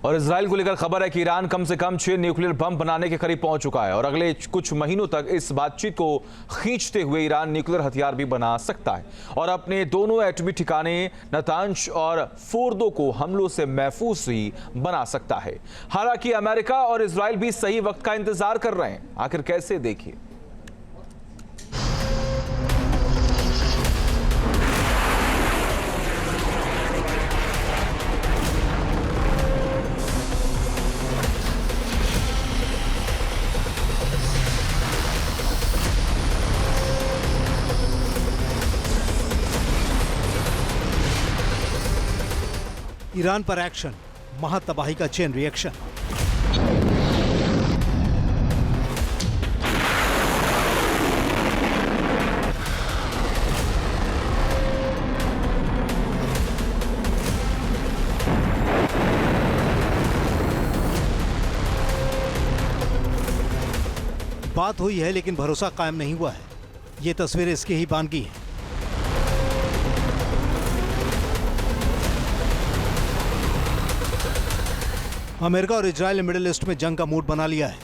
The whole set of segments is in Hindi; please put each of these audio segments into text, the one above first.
और इजराइल को लेकर खबर है कि ईरान कम से कम 6 न्यूक्लियर बम बनाने के करीब पहुंच चुका है और अगले कुछ महीनों तक इस बातचीत को खींचते हुए ईरान न्यूक्लियर हथियार भी बना सकता है और अपने दोनों एटमी ठिकाने नतांज और फोर्दो को हमलों से महफूज ही बना सकता है। हालांकि अमेरिका और इजराइल भी सही वक्त का इंतजार कर रहे हैं। आखिर कैसे, देखिए। ईरान पर एक्शन, महातबाही का चेन रिएक्शन। बात हुई है लेकिन भरोसा कायम नहीं हुआ है। ये तस्वीरें इसकी ही बानगी हैं। अमेरिका और इजराइल ने मिडिल ईस्ट में जंग का मूड बना लिया है।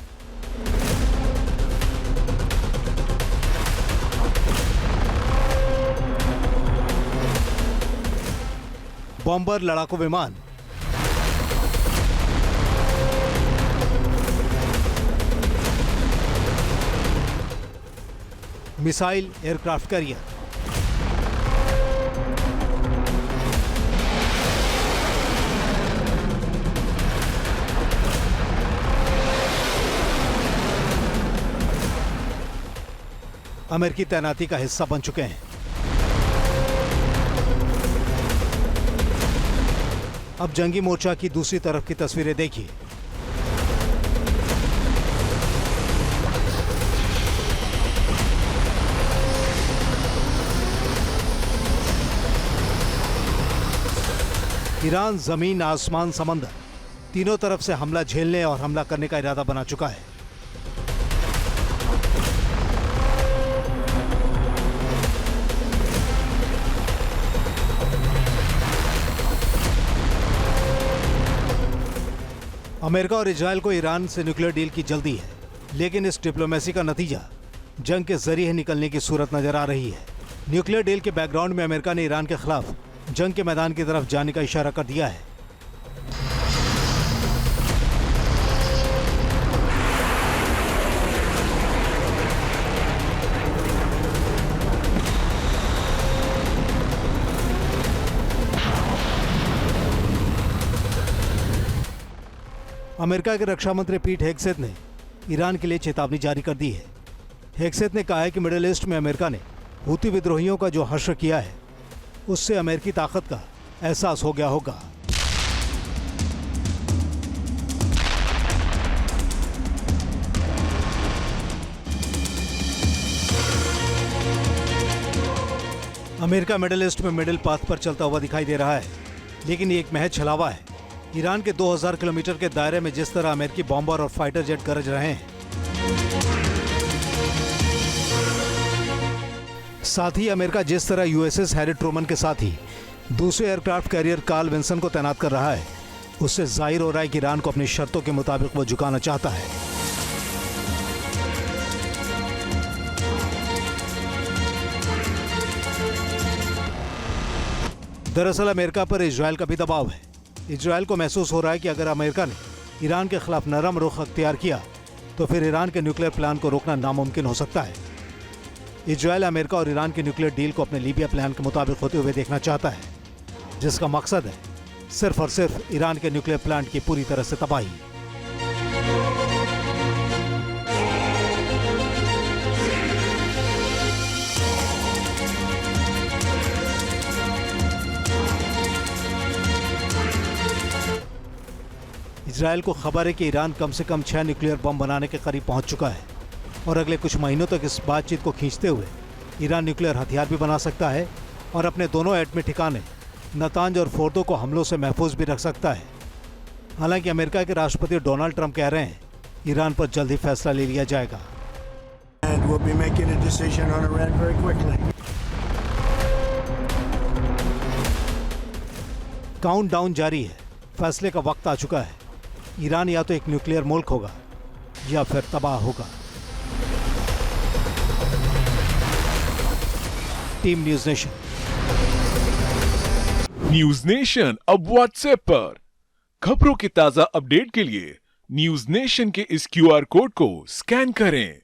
बॉम्बर, लड़ाकू विमान, मिसाइल, एयरक्राफ्ट कैरियर, अमेरिकी तैनाती का हिस्सा बन चुके हैं। अब जंगी मोर्चा की दूसरी तरफ की तस्वीरें देखिए। ईरान जमीन, आसमान, समंदर, तीनों तरफ से हमला झेलने और हमला करने का इरादा बना चुका है। अमेरिका और इजराइल को ईरान से न्यूक्लियर डील की जल्दी है, लेकिन इस डिप्लोमेसी का नतीजा जंग के जरिए निकलने की सूरत नजर आ रही है। न्यूक्लियर डील के बैकग्राउंड में अमेरिका ने ईरान के खिलाफ जंग के मैदान की तरफ जाने का इशारा कर दिया है। अमेरिका के रक्षा मंत्री पीट हेगसेथ ने ईरान के लिए चेतावनी जारी कर दी है। हेगसेथ ने कहा है कि मिडिल ईस्ट में अमेरिका ने हूती विद्रोहियों का जो हश्र किया है, उससे अमेरिकी ताकत का एहसास हो गया होगा। अमेरिका मिडिल ईस्ट में मिडिल पाथ पर चलता हुआ दिखाई दे रहा है, लेकिन ये एक महज छलावा है। ईरान के 2000 किलोमीटर के दायरे में जिस तरह अमेरिकी बॉम्बर और फाइटर जेट गरज रहे हैं, साथ ही अमेरिका जिस तरह यूएसएस हैरी ट्रूमन के साथ ही दूसरे एयरक्राफ्ट कैरियर कार्ल विंसन को तैनात कर रहा है, उससे जाहिर हो रहा है कि ईरान को अपनी शर्तों के मुताबिक वो झुकाना चाहता है। दरअसल अमेरिका पर इजराइल का भी दबाव है। इजराइल को महसूस हो रहा है कि अगर अमेरिका ने ईरान के खिलाफ नरम रुख अख्तियार किया तो फिर ईरान के न्यूक्लियर प्लान को रोकना नामुमकिन हो सकता है। इजराइल अमेरिका और ईरान के न्यूक्लियर डील को अपने लीबिया प्लान के मुताबिक होते हुए देखना चाहता है, जिसका मकसद है सिर्फ और सिर्फ ईरान के न्यूक्लियर प्लांट की पूरी तरह से तबाही। इजराइल को खबर है कि ईरान कम से कम 6 न्यूक्लियर बम बनाने के करीब पहुंच चुका है और अगले कुछ महीनों तक इस बातचीत को खींचते हुए ईरान न्यूक्लियर हथियार भी बना सकता है और अपने दोनों एटमी ठिकाने नतांज और फोर्दो को हमलों से महफूज भी रख सकता है। हालांकि अमेरिका के राष्ट्रपति डोनाल्ड ट्रंप कह रहे हैं ईरान पर जल्द ही फैसला ले लिया जाएगा। काउंटडाउन जारी है, फैसले का वक्त आ चुका है। ईरान या तो एक न्यूक्लियर मुल्क होगा या फिर तबाह होगा। Team news nation. News nation अब व्हाट्सएप पर खबरों के ताजा अपडेट के लिए न्यूज नेशन के इस QR कोड को स्कैन करें।